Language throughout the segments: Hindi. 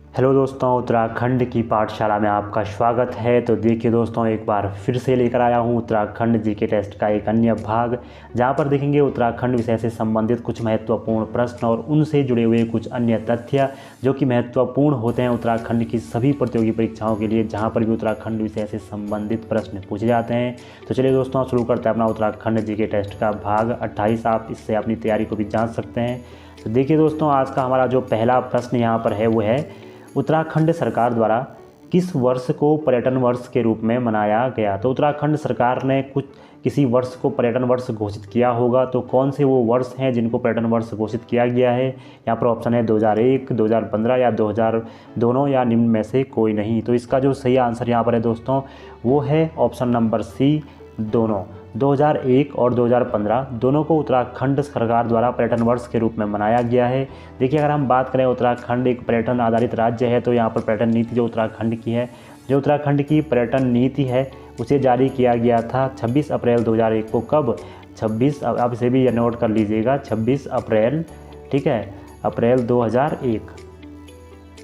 हेलो दोस्तों, उत्तराखंड की पाठशाला में आपका स्वागत है। तो देखिए दोस्तों, एक बार फिर से लेकर आया हूँ उत्तराखंड जीके टेस्ट का एक अन्य भाग, जहाँ पर देखेंगे उत्तराखंड विषय से संबंधित कुछ महत्वपूर्ण प्रश्न और उनसे जुड़े हुए कुछ अन्य तथ्य जो कि महत्वपूर्ण होते हैं उत्तराखंड की सभी प्रतियोगी परीक्षाओं के लिए, जहाँ पर भी उत्तराखंड विषय से संबंधित प्रश्न पूछे जाते हैं। तो चलिए दोस्तों, शुरू करते हैं अपना उत्तराखंड जीके टेस्ट का भाग 28। आप इससे अपनी तैयारी को भी जाँच सकते हैं। तो देखिए दोस्तों, आज का हमारा जो पहला प्रश्न यहाँ पर है वो है, उत्तराखंड सरकार द्वारा किस वर्ष को पर्यटन वर्ष के रूप में मनाया गया। तो उत्तराखंड सरकार ने किसी वर्ष को पर्यटन वर्ष घोषित किया होगा, तो कौन से वो वर्ष हैं जिनको पर्यटन वर्ष घोषित किया गया है। यहाँ पर ऑप्शन है 2001, 2015 या 2000 दोनों या निम्न में से कोई नहीं। तो इसका जो सही आंसर यहाँ पर है दोस्तों वो है ऑप्शन नंबर सी, दोनों। 2001 और 2015 दोनों को उत्तराखंड सरकार द्वारा पर्यटन वर्ष के रूप में मनाया गया है। देखिए, अगर हम बात करें उत्तराखंड एक पर्यटन आधारित राज्य है, तो यहाँ पर पर्यटन नीति जो उत्तराखंड की है, जो उत्तराखंड की पर्यटन नीति है उसे जारी किया गया था 26 अप्रैल 2001 को। कब? 26, आप इसे भी नोट कर लीजिएगा, 26 अप्रैल, ठीक है, अप्रैल 2001।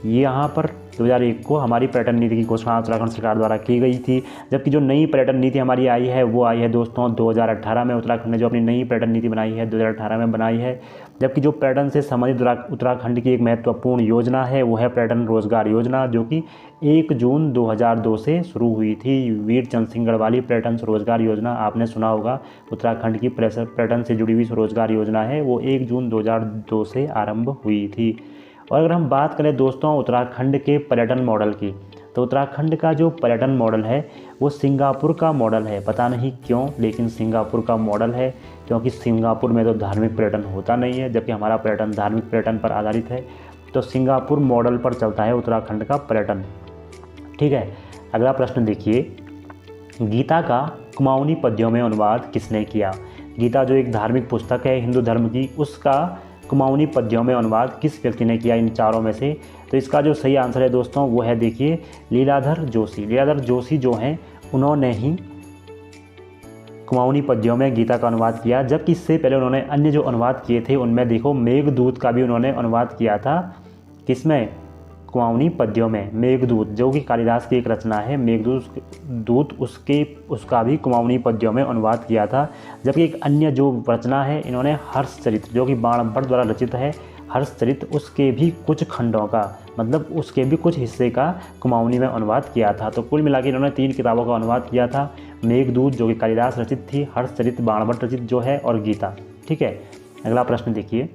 ये यहाँ पर 2001 को हमारी पर्यटन नीति की घोषणा उत्तराखंड सरकार द्वारा की गई थी। जबकि जो नई पर्यटन नीति हमारी आई है वो आई है दोस्तों 2018 में। उत्तराखंड ने जो अपनी नई पर्यटन नीति बनाई है 2018 में बनाई है। जबकि जो पर्यटन से संबंधित उत्तराखंड की एक महत्वपूर्ण योजना है वो है पर्यटन रोजगार योजना, जो कि 1 जून 2002 से शुरू हुई थी। वीर चंद सिंह गढ़वाली पर्यटन रोजगार योजना आपने सुना होगा। उत्तराखंड की पर्यटन से जुड़ी हुई रोजगार योजना है वो 1 जून 2002 से आरंभ हुई थी। और अगर हम बात करें दोस्तों उत्तराखंड के पर्यटन मॉडल की, तो उत्तराखंड का जो पर्यटन मॉडल है वो सिंगापुर का मॉडल है। पता नहीं क्यों, लेकिन सिंगापुर का मॉडल है, क्योंकि सिंगापुर में तो धार्मिक पर्यटन होता नहीं है, जबकि हमारा पर्यटन धार्मिक पर्यटन पर आधारित है। तो सिंगापुर मॉडल पर चलता है उत्तराखंड का पर्यटन। ठीक है, अगला प्रश्न देखिए, गीता का कुमाऊनी पद्यों में अनुवाद किसने किया। गीता जो एक धार्मिक पुस्तक है हिंदू धर्म की, उसका कुमाऊनी पद्यों में अनुवाद किस व्यक्ति ने किया इन चारों में से। तो इसका जो सही आंसर है दोस्तों वो है, देखिए, लीलाधर जोशी। लीलाधर जोशी जो हैं उन्होंने ही कुमाऊनी पद्यों में गीता का अनुवाद किया। जबकि इससे पहले उन्होंने अन्य जो अनुवाद किए थे उनमें देखो मेघदूत का भी उन्होंने अनुवाद किया था। किसमें? कुमाऊनी पद्यों में। मेघदूत जो कि कालिदास की एक रचना है, मेघदूत उसका भी कुमाऊनी पद्यों में अनुवाद किया था। जबकि एक अन्य जो रचना है इन्होंने हर्षचरित, जो कि बाणभट्ट द्वारा रचित है, हर्षचरित, उसके भी कुछ खंडों का, मतलब उसके भी कुछ हिस्से का कुमाऊनी में अनुवाद किया था। तो कुल मिलाकर इन्होंने 3 किताबों का अनुवाद किया था, मेघदूत जो कि कालिदास रचित थी, हर्षचरित बाणभट्ट रचित जो है, और गीता। ठीक है, अगला प्रश्न देखिए,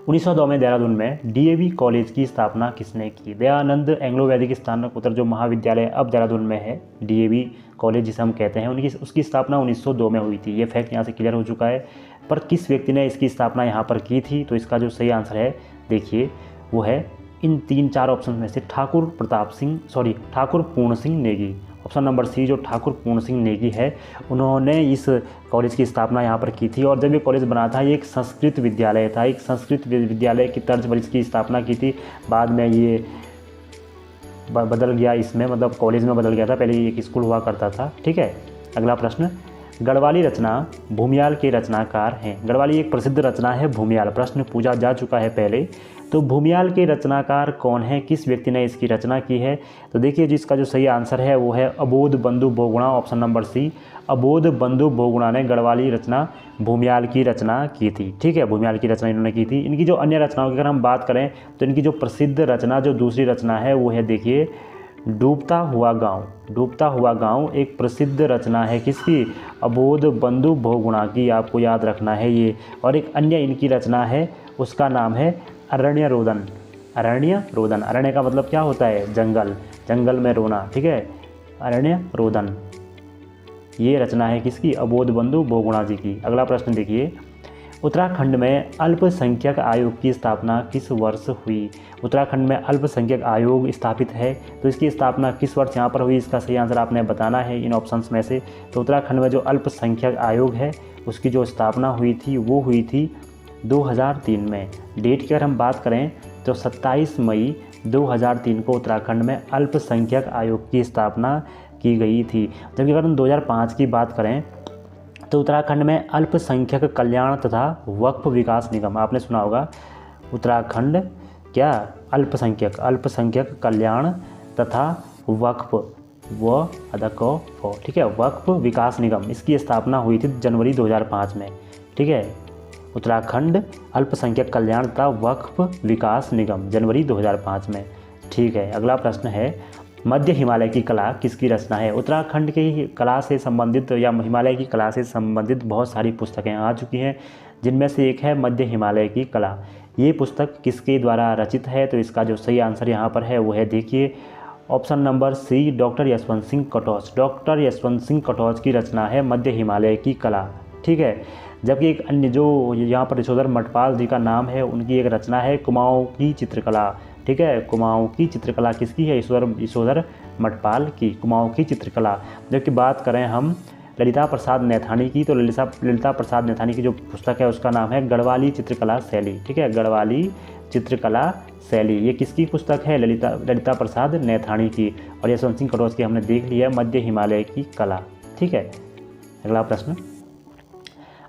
1902 में देहरादून में डीएवी कॉलेज की स्थापना किसने की। दयानंद एंग्लो वैदिक स्नातकोत्तर जो महाविद्यालय अब देहरादून में है, डीएवी कॉलेज जिसे हम कहते हैं, उसकी स्थापना 1902 में हुई थी। ये फैक्ट यहाँ से क्लियर हो चुका है। पर किस व्यक्ति ने इसकी स्थापना यहाँ पर की थी। तो इसका जो सही आंसर है, देखिए, वो है इन 3-4 ऑप्शन में से Thakur Purna Singh Negi. Option number C, जो ठाकुर पूर्ण सिंह नेगी है, उन्होंने इस कॉलेज की स्थापना यहाँ पर की थी। और जब ये कॉलेज बना था ये एक संस्कृत विद्यालय था, एक संस्कृत विद्यालय की तर्ज पर इसकी स्थापना की थी। बाद में ये बदल गया, इसमें मतलब कॉलेज में बदल गया था, पहले ये एक स्कूल हुआ करता था। ठीक है, अगला प्रश्न, गढ़वाली रचना भूमियाल के रचनाकार हैं। गढ़वाली एक प्रसिद्ध रचना है भूमियाल, प्रश्न पूछा जा चुका है पहले। तो भूमियाल के रचनाकार कौन है, किस व्यक्ति ने इसकी रचना की है। तो देखिए, जिसका जो सही आंसर है वो है अबोध बंधु बहुगुणा, ऑप्शन नंबर सी, अबोध बंधु बहुगुणा ने गढ़वाली रचना भूमियाल की रचना की थी। ठीक है, भूमियाल की रचना इन्होंने की थी। इनकी जो अन्य रचनाओं की अगर हम बात करें तो इनकी जो प्रसिद्ध रचना, जो दूसरी रचना है वो है, देखिए, डूबता हुआ गांव। डूबता हुआ गांव एक प्रसिद्ध रचना है किसकी, अबोध बंधु बहुगुणा की, आपको याद रखना है ये। और एक अन्य इनकी रचना है, उसका नाम है अरण्य रोदन। अरण्य रोदन, अरण्य का मतलब क्या होता है, जंगल, जंगल में रोना। ठीक है, अरण्य रोदन, ये रचना है किसकी, अबोध बंधु बहुगुणा जी की। अगला प्रश्न देखिए, उत्तराखंड में अल्पसंख्यक आयोग की स्थापना किस वर्ष हुई। उत्तराखंड में अल्पसंख्यक आयोग स्थापित है, तो इसकी स्थापना किस वर्ष यहाँ पर हुई, इसका सही आंसर आपने बताना है इन ऑप्शंस में से। तो उत्तराखंड में जो अल्पसंख्यक आयोग है उसकी जो स्थापना हुई थी वो हुई थी 2003 में। डेट की अगर हम बात करें तो 27 मई 2003 को उत्तराखंड में अल्पसंख्यक आयोग की स्थापना की गई थी। जबकि अगर हम 2005 की बात करें तो उत्तराखंड में अल्पसंख्यक कल्याण तथा वक्फ विकास निगम, आपने सुना होगा, उत्तराखंड क्या अल्पसंख्यक कल्याण तथा वक्फ ठीक है, वक्फ विकास निगम, इसकी स्थापना हुई थी जनवरी 2005 में। ठीक है, उत्तराखंड अल्पसंख्यक कल्याण तथा वक्फ विकास निगम, जनवरी 2005 में। ठीक है, अगला प्रश्न है, मध्य हिमालय की कला किसकी रचना है? उत्तराखंड की कला से संबंधित या हिमालय की कला से संबंधित बहुत सारी पुस्तकें आ चुकी हैं, जिनमें से एक है मध्य हिमालय की कला। ये पुस्तक किसके द्वारा रचित है? तो इसका जो सही आंसर यहाँ पर है वो है, देखिए option number C, doctor Yashwant Singh Katoch. Doctor Yashwant Singh Katoch की रचना है मध्य हिमालय की कला। ठीक है, जबकि एक अन्य जो यहाँ पर यशोधर मठपाल जी का नाम है, उनकी एक रचना है कुमाऊँ की चित्रकला। ठीक है, कुमाऊँ की चित्रकला किसकी है? यशोधर मठपाल की कुमाऊँ की चित्रकला। जबकि बात करें हम ललिता प्रसाद नैथानी की, तो ललिता प्रसाद नैथानी की जो पुस्तक है उसका नाम है गढ़वाली चित्रकला शैली। ठीक है, गढ़वाली चित्रकला शैली, ये किसकी पुस्तक है? ललिता प्रसाद नैथानी की। और यशवंत सिंह कटोच की हमने देख लिया मध्य हिमालय की कला। ठीक है, अगला प्रश्न,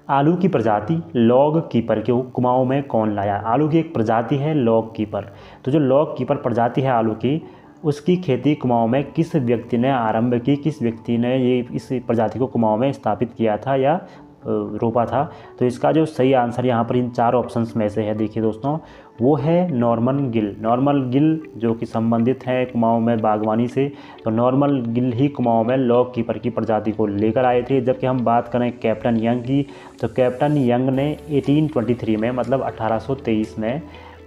आलू की प्रजाति लॉग कीपर को कुमाऊं में कौन लाया? आलू की एक प्रजाति है लॉग कीपर, तो जो लॉग कीपर प्रजाति है आलू की, उसकी खेती कुमाऊं में किस व्यक्ति ने आरंभ की? किस व्यक्ति ने ये इस प्रजाति को कुमाऊं में स्थापित किया था या रोपा था? तो इसका जो सही आंसर यहाँ पर इन 4 ऑप्शंस में से है, देखिए दोस्तों, वो है नॉर्मन गिल। नॉर्मन गिल जो कि संबंधित है कुमाऊं में बागवानी से, तो नॉर्मन गिल ही कुमाऊं में लॉग कीपर की प्रजाति को लेकर आए थे। जबकि हम बात करें कैप्टन यंग की, तो कैप्टन यंग ने 1823 में, मतलब 1823 में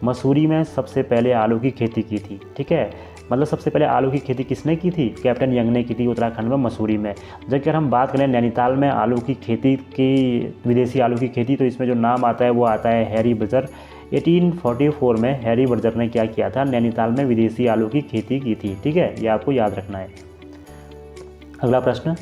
मसूरी में सबसे पहले आलू की खेती की थी। ठीक है, मतलब सबसे पहले आलू की खेती किसने की थी? कैप्टन यंग ने की थी, उत्तराखंड में मसूरी में। जबकि हम बात करें नैनीताल में आलू की खेती की, विदेशी आलू की खेती, तो इसमें जो नाम आता है वो आता है हैरी बर्जर। 1844 में हैरी बर्जर ने क्या किया था? नैनीताल में विदेशी आलू की खेती की थी। ठीक है, ये आपको याद रखना है। अगला प्रश्न,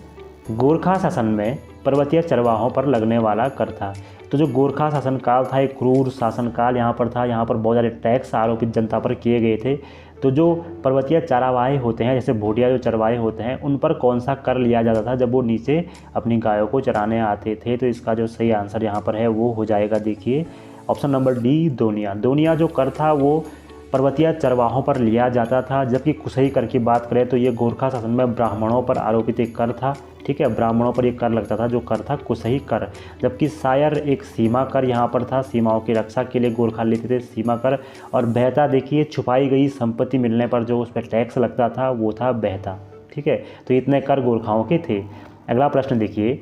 गोरखा शासन में पर्वतीय चरवाहों पर लगने वाला कर था। तो जो गोरखा शासनकाल था एक क्रूर शासनकाल यहाँ पर था। यहाँ पर बहुत सारे टैक्स आरोपित जनता पर किए गए थे। तो जो पर्वतीय चरवाहे होते हैं, जैसे भोटिया जो चरवाहे होते हैं, उन पर कौन सा कर लिया जाता था जब वो नीचे अपनी गायों को चराने आते थे? तो इसका जो सही आंसर यहाँ पर है वो हो जाएगा, देखिए option number D, Doniya. Doniya जो कर था वो पर्वतीय चरवाहों पर लिया जाता था। जबकि कुशई कर की बात करें तो ये गोरखा शासन में ब्राह्मणों पर आरोपित एक कर था। ठीक है, ब्राह्मणों पर एक कर लगता था, जो कर था कुशई कर। जबकि शायर एक सीमा कर यहाँ पर था, सीमाओं की रक्षा के लिए गोरखा लेते थे सीमा कर। और बहता, देखिए छुपाई गई संपत्ति मिलने पर जो उस पर टैक्स लगता था वो था बहता। ठीक है, तो इतने कर गोरखाओं के थे। अगला प्रश्न देखिए,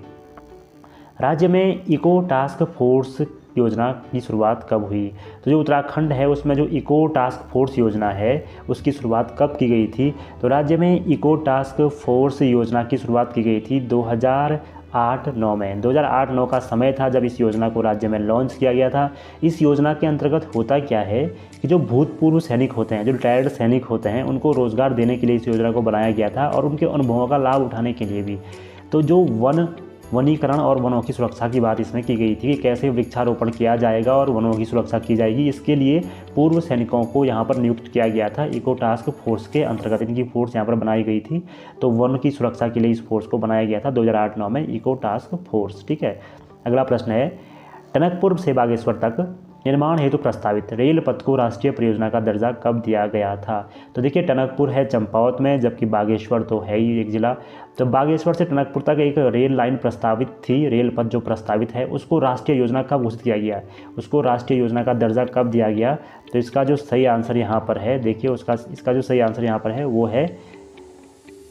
राज्य में इको टास्क फोर्स योजना की शुरुआत कब हुई? तो जो उत्तराखंड है उसमें जो इको टास्क फोर्स योजना है उसकी शुरुआत कब की गई थी? तो राज्य में इको टास्क फोर्स योजना की शुरुआत की गई थी 2008-9 में। 2008-9 का समय था जब इस योजना को राज्य में लॉन्च किया गया था। इस योजना के अंतर्गत होता क्या है कि जो भूतपूर्व सैनिक होते हैं, जो रिटायर्ड सैनिक होते हैं, उनको रोज़गार देने के लिए इस योजना को बनाया गया था और उनके अनुभवों का लाभ उठाने के लिए भी। तो जो वनीकरण और वनों की सुरक्षा की बात इसमें की गई थी कि कैसे वृक्षारोपण किया जाएगा और वनों की सुरक्षा की जाएगी। इसके लिए पूर्व सैनिकों को यहाँ पर नियुक्त किया गया था इको टास्क फोर्स के अंतर्गत। इनकी फोर्स यहाँ पर बनाई गई थी, तो वन की सुरक्षा के लिए इस फोर्स को बनाया गया था 2008-9 में इको टास्क फोर्स। ठीक है, अगला प्रश्न है, टनकपुर से बागेश्वर तक निर्माण हेतु प्रस्तावित रेल पथ को राष्ट्रीय परियोजना का दर्जा कब दिया गया था? तो देखिए टनकपुर है चंपावत में, जबकि बागेश्वर तो है ही एक ज़िला। तो बागेश्वर से टनकपुर तक एक रेल लाइन प्रस्तावित थी, रेल पथ जो प्रस्तावित है उसको राष्ट्रीय योजना कब घोषित किया गया, उसको राष्ट्रीय योजना का दर्जा कब दिया गया? तो इसका जो सही आंसर यहाँ पर है, देखिए इसका जो सही आंसर यहाँ पर है वो है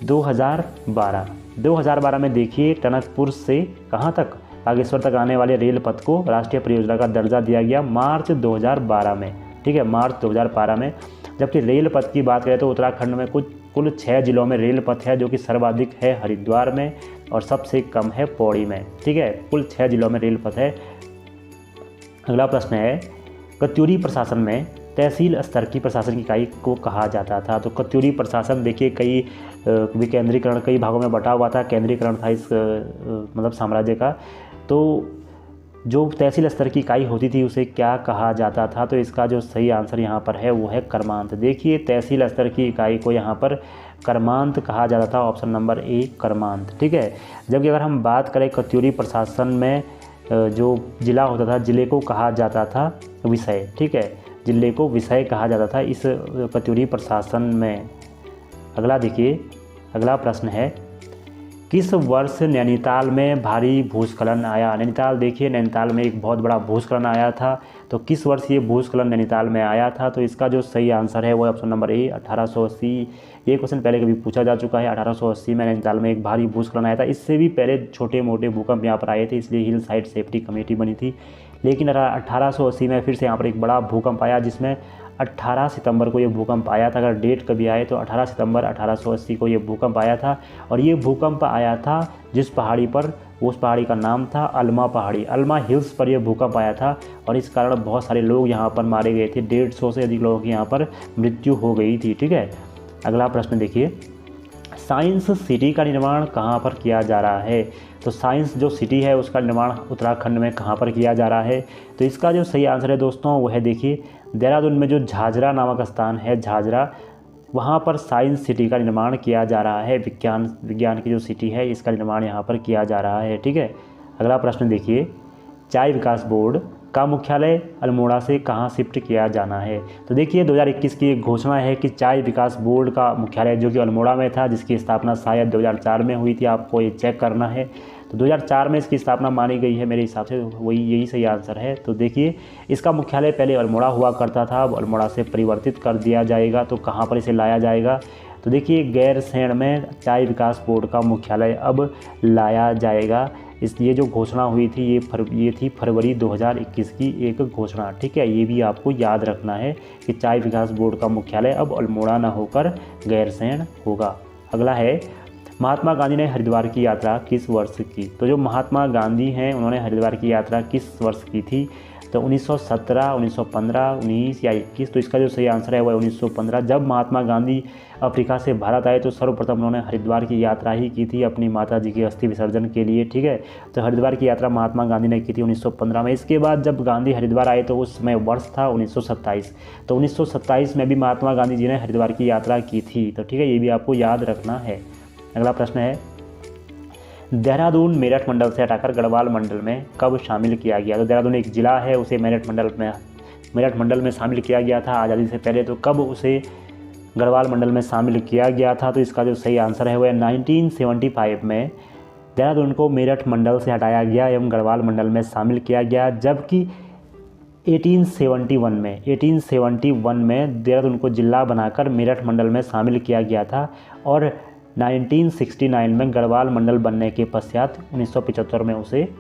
2012। 2012 में देखिए टनकपुर से कहाँ तक, बागेश्वर तक आने वाले रेल पथ को राष्ट्रीय परियोजना का दर्जा दिया गया मार्च 2012 में। ठीक है, मार्च 2012 में। जबकि रेल पथ की बात करें तो उत्तराखंड में कुल 6 जिलों में रेल पथ है, जो कि सर्वाधिक है हरिद्वार में और सबसे कम है पौड़ी में। ठीक है, कुल 6 जिलों में रेल पथ है। अगला प्रश्न है, कत्यूरी प्रशासन में तहसील स्तर की प्रशासन की इकाई को कहा जाता था? तो कत्यूरी प्रशासन देखिए कई विकेंद्रीकरण कई भागों में बटा हुआ था, केंद्रीकरण था इस मतलब साम्राज्य का। तो जो तहसील स्तर की इकाई होती थी उसे क्या कहा जाता था? तो इसका जो सही आंसर यहाँ पर है वो है कर्मांत। देखिए तहसील स्तर की इकाई को यहाँ पर कर्मांत कहा जाता था, ऑप्शन नंबर ए कर्मांत। ठीक है, जबकि अगर हम बात करें कत्यूरी प्रशासन में जो जिला होता था, जिले को कहा जाता था विषय। ठीक है, जिले को विषय कहा जाता था इस पतौदी प्रशासन में। अगला देखिए, अगला प्रश्न है, किस वर्ष नैनीताल में भारी भूस्खलन आया? नैनीताल देखिए, नैनीताल में एक बहुत बड़ा भूस्खलन आया था। तो किस वर्ष ये भूस्खलन नैनीताल में आया था? तो इसका जो सही आंसर है वो ऑप्शन नंबर ए 1880। ये क्वेश्चन पहले कभी पूछा जा चुका है। 1880 में नैनीताल में एक भारी भूस्खलन आया था। इससे भी पहले छोटे मोटे भूकंप यहाँ पर आए थे, इसलिए हिल साइड सेफ्टी कमेटी बनी थी। लेकिन 1880 में फिर से यहाँ पर एक बड़ा भूकंप आया, जिसमें 18 सितंबर को ये भूकंप आया था। अगर डेट कभी आए तो 18 सितंबर 1880 को ये भूकंप आया था। और ये भूकंप आया था जिस पहाड़ी पर, उस पहाड़ी का नाम था अल्मा पहाड़ी। अल्मा हिल्स पर यह भूकंप आया था और इस कारण बहुत सारे लोग यहाँ पर मारे गए थे। 150 से अधिक लोगों की यहाँ पर मृत्यु हो गई थी। ठीक है, अगला प्रश्न देखिए, साइंस सिटी का निर्माण कहाँ पर किया जा रहा है? तो साइंस जो सिटी है उसका निर्माण उत्तराखंड में कहाँ पर किया जा रहा है? तो इसका जो सही आंसर है दोस्तों वो है, देखिए देहरादून में जो झाझरा नामक स्थान है, झाझरा, वहाँ पर साइंस सिटी का निर्माण किया जा रहा है। विज्ञान की जो सिटी है इसका निर्माण यहाँ पर किया जा रहा है। ठीक है, अगला प्रश्न देखिए, चाय विकास बोर्ड का मुख्यालय अल्मोड़ा से कहाँ शिफ्ट किया जाना है? तो देखिए 2021 की एक घोषणा है कि चाय विकास बोर्ड का मुख्यालय जो कि अल्मोड़ा में था, जिसकी स्थापना शायद 2004 में हुई थी, आपको ये चेक करना है। तो 2004 में इसकी स्थापना मानी गई है, मेरे हिसाब से वही यही सही आंसर है। तो देखिए इसका मुख्यालय पहले अल्मोड़ा हुआ करता था, अब अल्मोड़ा से परिवर्तित कर दिया जाएगा। तो कहाँ पर इसे लाया जाएगा? तो देखिए गैरसैंण में चाय विकास बोर्ड का मुख्यालय अब लाया जाएगा। इसलिए जो घोषणा हुई थी ये थी फरवरी 2021 की एक घोषणा। ठीक है, ये भी आपको याद रखना है कि चाय विकास बोर्ड का मुख्यालय अब अल्मोड़ा ना होकर गैरसैंण होगा। अगला है, महात्मा गांधी ने हरिद्वार की यात्रा किस वर्ष की? तो जो महात्मा गांधी हैं उन्होंने हरिद्वार की यात्रा किस वर्ष की थी? तो 1917, 1915, 19 या 21। तो इसका जो सही आंसर है वो 1915। जब महात्मा गांधी अफ्रीका से भारत आए तो सर्वप्रथम उन्होंने हरिद्वार की यात्रा ही की थी अपनी माता जी के अस्थि विसर्जन के लिए। ठीक है, तो हरिद्वार की यात्रा महात्मा गांधी ने की थी 1915 में। इसके बाद जब गांधी हरिद्वार आए तो उस समय वर्ष था 1927। तो 1927 में भी महात्मा गांधी जी ने हरिद्वार की यात्रा की थी। तो ठीक है, ये भी आपको याद रखना है। अगला प्रश्न है, देहरादून मेरठ मंडल से हटाकर गढ़वाल मंडल में कब शामिल किया गया? तो देहरादून एक ज़िला है, उसे मेरठ मंडल में शामिल किया गया था आज़ादी से पहले। तो कब उसे गढ़वाल मंडल में शामिल किया गया था? तो इसका जो सही आंसर है वह 1975 में देहरादून को मेरठ मंडल से हटाया गया एवं गढ़वाल मंडल में शामिल किया गया। जबकि 1871 में देहरादून को जिला बनाकर मेरठ मंडल में शामिल किया गया था और 1969 में गढ़वाल मंडल बनने के पश्चात 1975 में उसे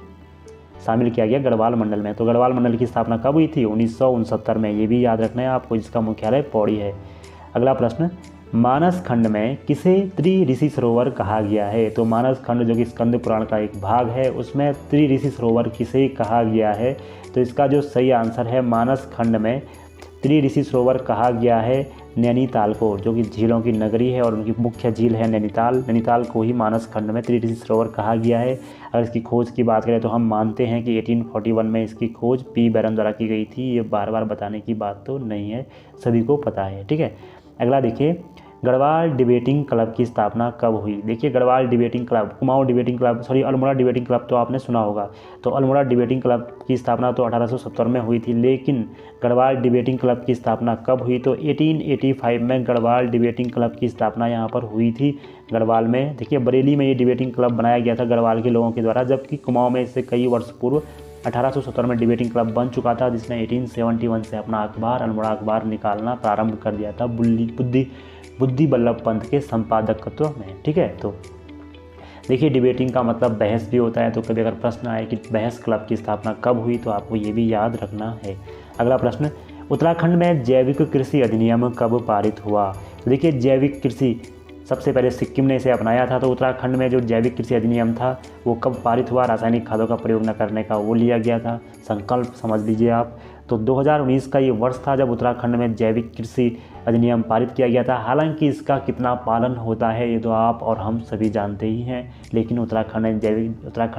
शामिल किया गया गढ़वाल मंडल में। तो गढ़वाल मंडल की स्थापना कब हुई थी? 1969 में। ये भी याद रखना है आपको, जिसका मुख्यालय पौड़ी है। अगला प्रश्न, मानस खंड में किसे त्रिऋषि सरोवर कहा गया है? तो मानस खंड जो कि स्कंद पुराण का एक भाग है, उसमें त्रिऋषि सरोवर किसे कहा गया है? तो इसका जो सही आंसर है, मानस खंड में त्रिऋषि सरोवर कहा गया है नैनीताल को, जो कि झीलों की नगरी है और उनकी मुख्य झील है नैनीताल। नैनीताल को ही मानस खंड में त्रिऋषि सरोवर कहा गया है। अगर इसकी खोज की बात करें तो हम मानते हैं कि 1841 में इसकी खोज पी बैरन द्वारा की गई थी। ये बार बार बताने की बात तो नहीं है, सभी को पता है। ठीक है, अगला देखिए, गढ़वाल डिबेटिंग क्लब की स्थापना कब हुई? देखिए Garhwal debating club, Almora debating club तो आपने सुना होगा। तो अल्मोड़ा डिबेटिंग क्लब की स्थापना तो 1870 में हुई थी, लेकिन गढ़वाल डिबेटिंग क्लब की स्थापना कब हुई? तो 1885 में गढ़वाल डिबेटिंग क्लब की स्थापना यहाँ पर हुई थी गढ़वाल में। देखिए बरेली में ये डिबेटिंग क्लब बनाया गया था गढ़वाल के लोगों के द्वारा, जबकि कुमाऊं में इससे कई वर्ष पूर्व 1870 में डिबेटिंग क्लब बन चुका था, जिसने 1871 से अपना अखबार अल्मोड़ा अखबार निकालना प्रारंभ कर दिया था बुद्धि बल्लभ पंत के संपादकत्व में। ठीक है, तो देखिए डिबेटिंग का मतलब बहस भी होता है। तो कभी अगर प्रश्न आए कि बहस क्लब की स्थापना कब हुई तो आपको ये भी याद रखना है। अगला प्रश्न, उत्तराखंड में जैविक कृषि अधिनियम कब पारित हुआ? तो देखिए जैविक कृषि सबसे पहले सिक्किम ने इसे अपनाया था। तो उत्तराखंड में जो जैविक कृषि अधिनियम था वो कब पारित हुआ? रासायनिक खादों का प्रयोग न करने का वो लिया गया था, संकल्प समझ लीजिए आप। तो 2019 का ये वर्ष था जब उत्तराखंड में जैविक कृषि अधिनियम पारित किया गया था। हालांकि इसका कितना पालन होता है ये तो आप और हम सभी जानते ही हैं, लेकिन उत्तराखंड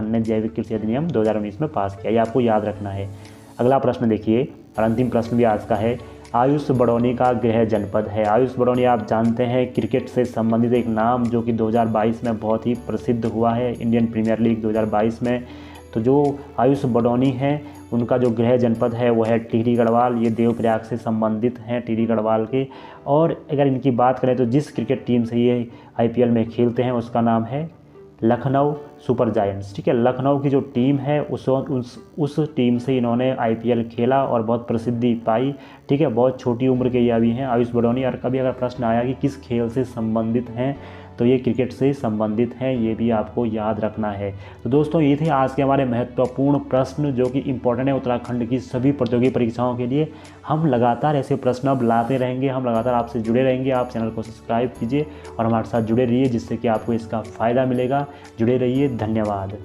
ने जैविक कृषि अधिनियम 2019 में पास किया, ये आपको याद रखना है। अगला प्रश्न देखिए, और अंतिम प्रश्न भी आज का है, आयुष बड़ौनी का गृह जनपद है। आयुष बड़ौनी आप जानते हैं क्रिकेट से संबंधित एक नाम जो कि 2022 में बहुत ही प्रसिद्ध हुआ है इंडियन प्रीमियर लीग 2022 में। तो जो आयुष बड़ौनी है उनका जो गृह जनपद है वो है टिहरी गढ़वाल। ये देवप्रयाग से संबंधित हैं, टिहरी गढ़वाल के। और अगर इनकी बात करें तो जिस क्रिकेट टीम से ये IPL में खेलते हैं उसका नाम है लखनऊ सुपर जायंट्स। ठीक है, लखनऊ की जो टीम है उस टीम से इन्होंने IPL खेला और बहुत प्रसिद्धि पाई। ठीक है, बहुत छोटी उम्र के ये अभी हैं आयुष बड़ौनी। और कभी अगर प्रश्न आया कि किस खेल से संबंधित हैं तो ये क्रिकेट से संबंधित हैं, ये भी आपको याद रखना है। तो दोस्तों ये थे आज के हमारे महत्वपूर्ण प्रश्न जो कि इम्पोर्टेंट है उत्तराखंड की सभी प्रतियोगी परीक्षाओं के लिए। हम लगातार ऐसे प्रश्न अब लाते रहेंगे, हम लगातार आपसे जुड़े रहेंगे। आप चैनल को सब्सक्राइब कीजिए और हमारे साथ जुड़े रहिए जिससे कि आपको इसका फ़ायदा मिलेगा। जुड़े रहिए, धन्यवाद।